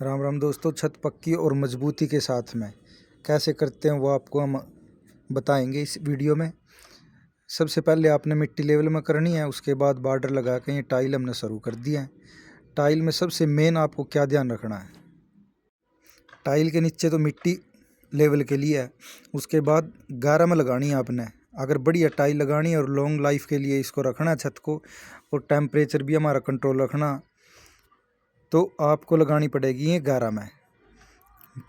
राम राम दोस्तों। छत पक्की और मजबूती के साथ में कैसे करते हैं वो आपको हम बताएंगे इस वीडियो में। सबसे पहले आपने मिट्टी लेवल में करनी है, उसके बाद बॉर्डर लगा के ये टाइल हमने शुरू कर दिया है। टाइल में सबसे मेन आपको क्या ध्यान रखना है, टाइल के नीचे तो मिट्टी लेवल के लिए है, उसके बाद गारा में लगानी है आपने। अगर बढ़िया टाइल लगानी है और लॉन्ग लाइफ के लिए इसको रखना है छत को, और टेम्परेचर भी हमारा कंट्रोल रखना, तो आपको लगानी पड़ेगी ये गारा में।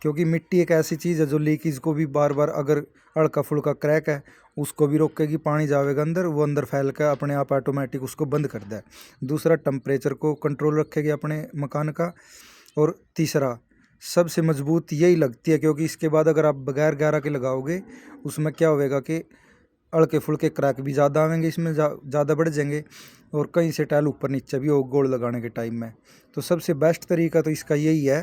क्योंकि मिट्टी एक ऐसी चीज़ है जो लीकेज को भी बार बार, अगर हल्का फुल्का क्रैक है उसको भी रोकेगी, पानी जाएगा अंदर, वो अंदर फैल कर अपने आप ऑटोमेटिक उसको बंद कर दे। दूसरा, टेम्परेचर को कंट्रोल रखेगी अपने मकान का। और तीसरा, सबसे मजबूत यही लगती है, क्योंकि इसके बाद अगर आप बगैर गारा के लगाओगे उसमें क्या होगा कि हल्के फुल्के क्रैक भी ज़्यादा आएंगे, इसमें ज़्यादा बढ़ जाएंगे, और कहीं से टाइल ऊपर नीचे भी हो गोल लगाने के टाइम में। तो सबसे बेस्ट तरीका तो इसका यही है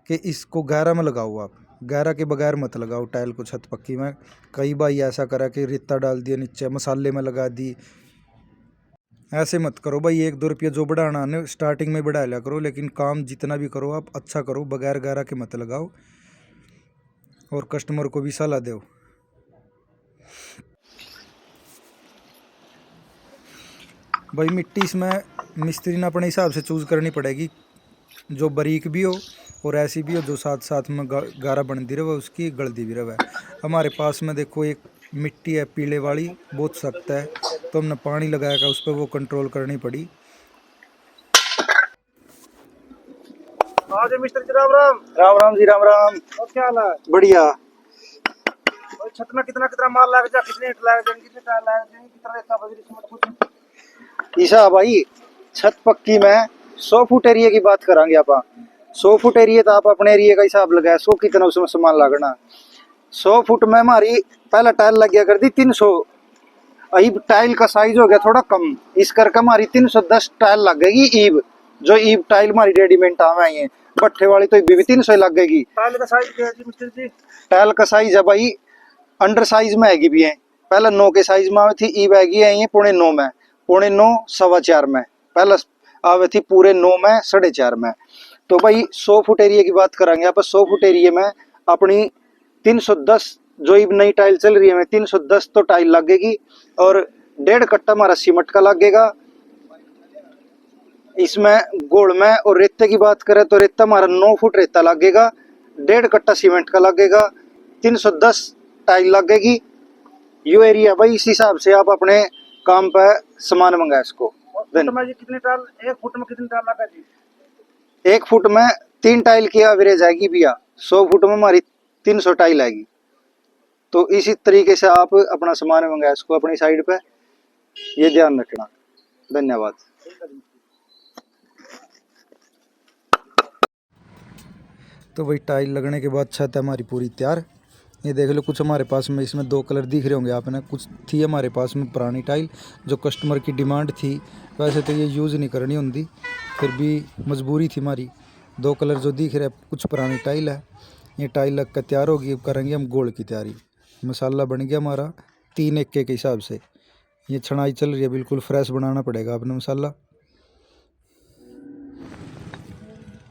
कि इसको गारा में लगाओ। आप गारा के बगैर मत लगाओ टाइल को छत पक्की में। कई बार ऐसा करा कि रेता डाल दिया नीचे, मसाले में लगा दी। ऐसे मत करो भाई। 1-2 रुपये जो बढ़ाना है स्टार्टिंग में बढ़ा लिया करो, लेकिन काम जितना भी करो आप अच्छा करो, बगैर गारा के मत लगाओ, और कस्टमर को भी सलाह दो। भाई मिट्टी इसमें मिस्त्री ने अपने हिसाब से चूज़ करनी पड़ेगी, जो बारीक भी हो और ऐसी भी हो जो साथ साथ में गारा बनती रहे, उसकी गलती भी रहे। हमारे पास में देखो एक मिट्टी है पीले वाली, बहुत सख्त है, तो हमने पानी लगाया था उस पर, वो कंट्रोल करनी पड़ी। हाँ जी मिस्टर जी, राम राम। राम राम जी, राम राम। और क्या हाल है? बढ़िया। और छत में कितना कितना माल लग जा, कितने ईंट लग जाएंगे, कितने टाइल लग जाएंगे, कितना रेता बजरी सीमेंट कुछ? ईसा भाई, छत पक्की में 100 फुट एरिया की बात करांगे आप। 100 फुट एरिया तो आप अपने एरिया का हिसाब लगाया, 100 कितना उसमें सामान लगना। 100 फुट में हमारी पहला टाइल लग गया कर दी 300। ईब टाइल का साइज हो गया थोड़ा कम, इस करके हमारी 310 टाइल लग गएगी। ईब जो ईब टाइल हमारी रेडीमेड आवे आई है, भट्ठे वाली तो भी 300 लग गएगी। टाइल का साइज क्या है जी मिस्टर जी? टाइल का साइज है भाई, अंडर साइज में आएगी भी है। पहले 9 के साइज में आवे थी, ईब आएगी है 9.5 में, 9.5 4.25 में। पहले आवे थी पूरे 9 में 4.5 में। तो भाई 100 फुट एरिया की बात करेंगे आप। 100 फुट एरिया में अपनी 310 जो ईब नई टाइल चल रही है, 310 तो टाइल लगेगी, और 1.5 कट्टा हमारा सीमेंट का लगेगा। इसमें गोड़ में और रेते की बात करें तो रेता हमारा 9 फुट रेता लगेगा, 1.5 कट्टा सीमेंट का लगेगा, 310 टाइल लगेगी। यो एरिया भाई, इस हिसाब से आप अपने काम पे सामान मंगाए इसको। और फुट में जी कितने टाइल, 1 फुट में कितने टाइल लगा जी? 1 फुट में 3 टाइल की एवरेज आएगी भैया। 100 फुट में हमारी 300 टाइल आएगी। तो इसी तरीके से आप अपना सामान मंगाए इसको अपनी साइड पे, ये ध्यान रखना। धन्यवाद। तो वही टाइल लगने के बाद छत है हमारी पूरी तैयार। ये देख लो, कुछ हमारे पास में इसमें 2 कलर दिख रहे होंगे आपने। कुछ थी हमारे पास में पुरानी टाइल जो कस्टमर की डिमांड थी, वैसे तो ये यूज़ नहीं करनी होती, फिर भी मजबूरी थी हमारी। 2 कलर जो दिख रहे, कुछ पुरानी टाइल है। ये टाइल लग कर तैयार होगी, अब करेंगे हम गोल की तैयारी। मसाला बन गया हमारा 3 1 के हिसाब से। ये छनाई चल रही है, बिल्कुल फ्रेश बनाना पड़ेगा आपने मसाला।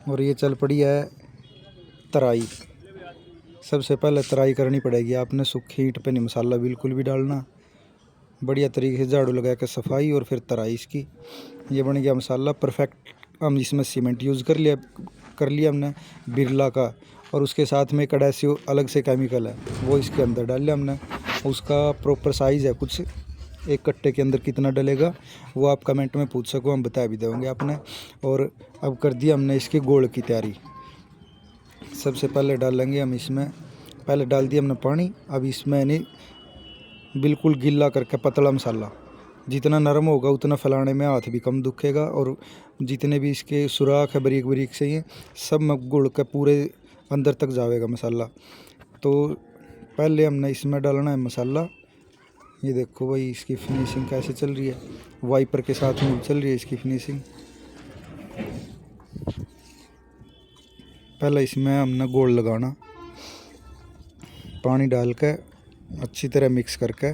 और ये चल पड़ी है तराई। सबसे पहले तराई करनी पड़ेगी आपने, सूखी ईंट पे नहीं मसाला बिल्कुल भी डालना। बढ़िया तरीके से झाड़ू लगा के सफाई और फिर तराई इसकी। ये बन गया मसाला परफेक्ट। हम इसमें सीमेंट यूज़ कर लिया हमने बिरला का, और उसके साथ में कड़ैसी अलग से केमिकल है, वो इसके अंदर डाल लिया हमने। उसका प्रॉपर साइज़ है कुछ, 1 कट्टे के अंदर कितना डलेगा वो आप कमेंट में पूछ सको, हम बता भी देंगे आपने। और अब कर दिया हमने इसकी गोल की तैयारी। सबसे पहले डालेंगे हम इसमें, पहले डाल दिया हमने पानी। अब इसमें नहीं बिल्कुल गीला करके पतला मसाला, जितना नरम होगा उतना फैलाने में हाथ भी कम दुखेगा, और जितने भी इसके सुराख है बारीक बारीक से ये सब में गुड़ के पूरे अंदर तक जाएगा मसाला। तो पहले हमने इसमें डालना है मसाला। ये देखो भाई इसकी फिनिशिंग कैसे चल रही है, वाइपर के साथ में चल रही है इसकी फिनिशिंग। पहले इसमें हमने गोल लगाना, पानी डाल के अच्छी तरह मिक्स करके।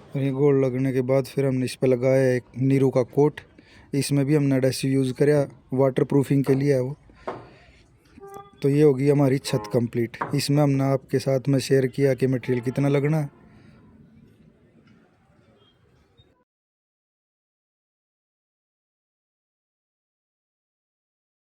और ये गोल लगने के बाद फिर हमने इस पर लगाया एक नीरू का कोट। इसमें भी हमने एडहेसिव यूज़ करा, वाटर प्रूफिंग के लिए है वो। तो ये होगी हमारी छत कंप्लीट। इसमें हमने आपके साथ में शेयर किया कि मटेरियल कितना लगना है।